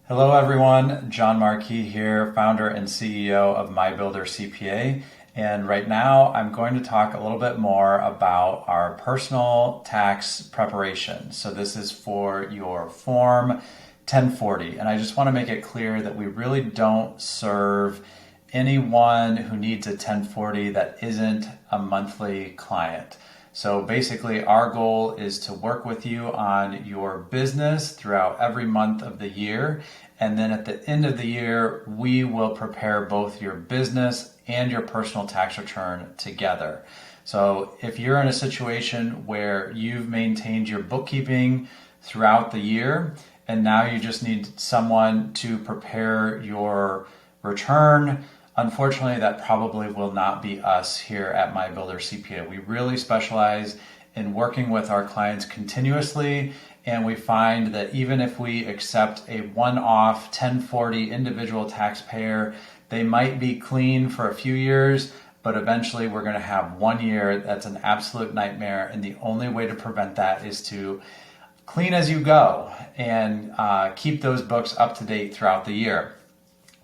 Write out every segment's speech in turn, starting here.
Hello everyone, Jon Markee here, founder and CEO of MyBuilderCPA. And right now I'm going to talk a little bit more about our personal tax preparation. So this is for your Form 1040. And I just want to make it clear that we really don't serve anyone who needs a 1040 that isn't a monthly client. So basically our goal is to work with you on your business throughout every month of the year. And then at the end of the year, we will prepare both your business and your personal tax return together. So if you're in a situation where you've maintained your bookkeeping throughout the year and now you just need someone to prepare your return, unfortunately, that probably will not be us here at MyBuilderCPA. We really specialize in working with our clients continuously, and we find that even if we accept a one-off 1040 individual taxpayer, they might be clean for a few years, but eventually we're going to have 1 year that's an absolute nightmare, and the only way to prevent that is to clean as you go and keep those books up to date throughout the year.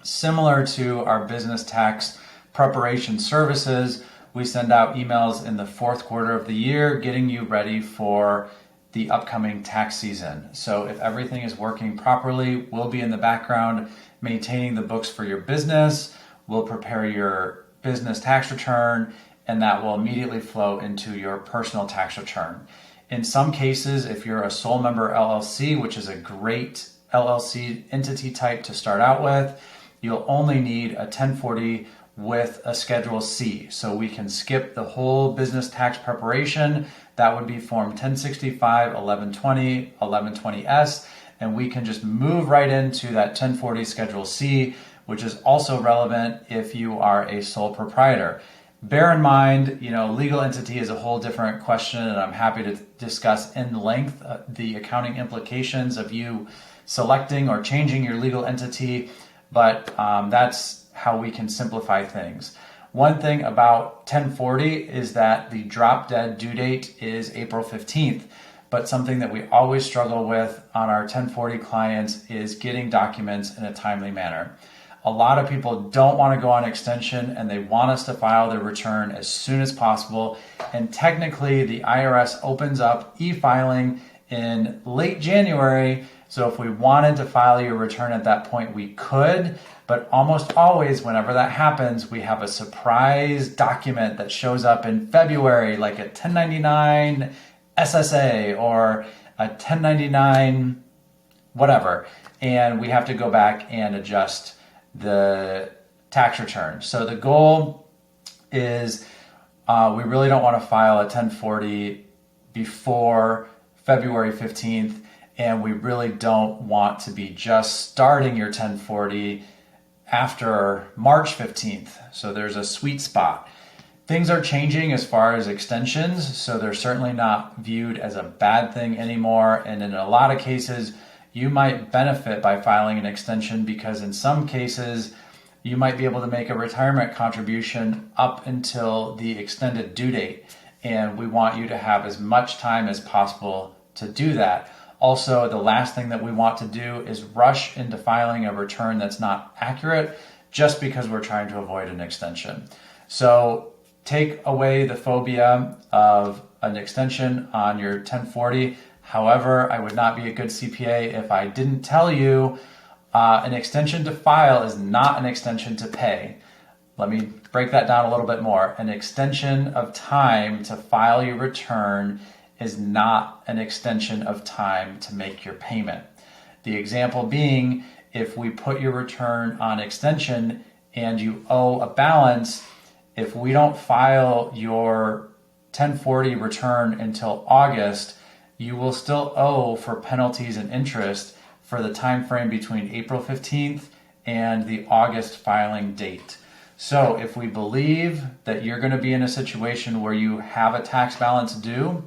Similar to our business tax preparation services, we send out emails in the fourth quarter of the year getting you ready for the upcoming tax season. So if everything is working properly, we'll be in the background maintaining the books for your business, we'll prepare your business tax return, and that will immediately flow into your personal tax return. In some cases, if you're a sole member LLC, which is a great LLC entity type to start out with, you'll only need a 1040 with a Schedule C. So we can skip the whole business tax preparation. That would be Form 1065, 1120, 1120S, and we can just move right into that 1040 Schedule C, which is also relevant if you are a sole proprietor. Bear in mind, legal entity is a whole different question, and I'm happy to discuss in length the accounting implications of you selecting or changing your legal entity. But that's how we can simplify things. One thing about 1040 is that the drop dead due date is April 15th, but something that we always struggle with on our 1040 clients is getting documents in a timely manner. A lot of people don't want to go on extension and they want us to file their return as soon as possible. And technically the IRS opens up e-filing in late January. So if we wanted to file your return at that point, we could, but almost always whenever that happens, we have a surprise document that shows up in February, like a 1099 SSA or a 1099 whatever, and we have to go back and adjust the tax return. So the goal is we really don't want to file a 1040 before February 15th. And we really don't want to be just starting your 1040 after March 15th. So there's a sweet spot. Things are changing as far as extensions, so they're certainly not viewed as a bad thing anymore. And in a lot of cases, you might benefit by filing an extension because in some cases, you might be able to make a retirement contribution up until the extended due date. And we want you to have as much time as possible to do that. Also, the last thing that we want to do is rush into filing a return that's not accurate just because we're trying to avoid an extension. So take away the phobia of an extension on your 1040. However, I would not be a good CPA if I didn't tell you an extension to file is not an extension to pay. Let me break that down a little bit more. An extension of time to file your return is not an extension of time to make your payment. The example being, if we put your return on extension and you owe a balance, if we don't file your 1040 return until August, you will still owe for penalties and interest for the time frame between April 15th and the August filing date. So if we believe that you're going to be in a situation where you have a tax balance due,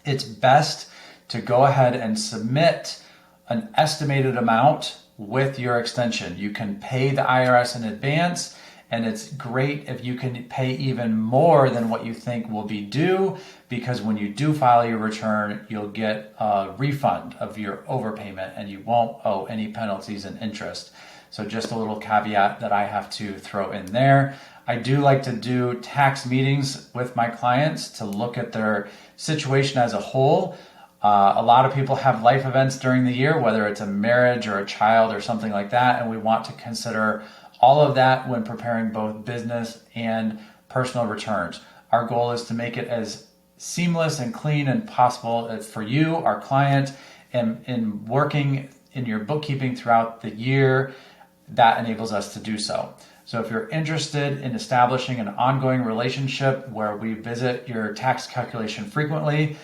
it's best to go ahead and submit an estimated amount with your extension. You can pay the IRS in advance And it's great if you can pay even more than what you think will be due, because when you do file your return, you'll get a refund of your overpayment and you won't owe any penalties and interest. So just a little caveat that I have to throw in there. I do like to do tax meetings with my clients to look at their situation as a whole. A lot of people have life events during the year, whether it's a marriage or a child or something like that, and we want to consider all of that when preparing both business and personal returns. Our goal is to make it as seamless and clean and possible for you, our client, and in working in your bookkeeping throughout the year, that enables us to do so. So if you're interested in establishing an ongoing relationship where we visit your tax calculation frequently,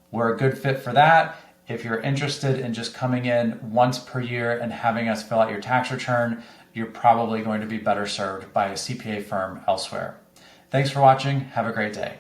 we're a good fit for that. If you're interested in just coming in once per year and having us fill out your tax return, you're probably going to be better served by a CPA firm elsewhere. Thanks for watching. Have a great day.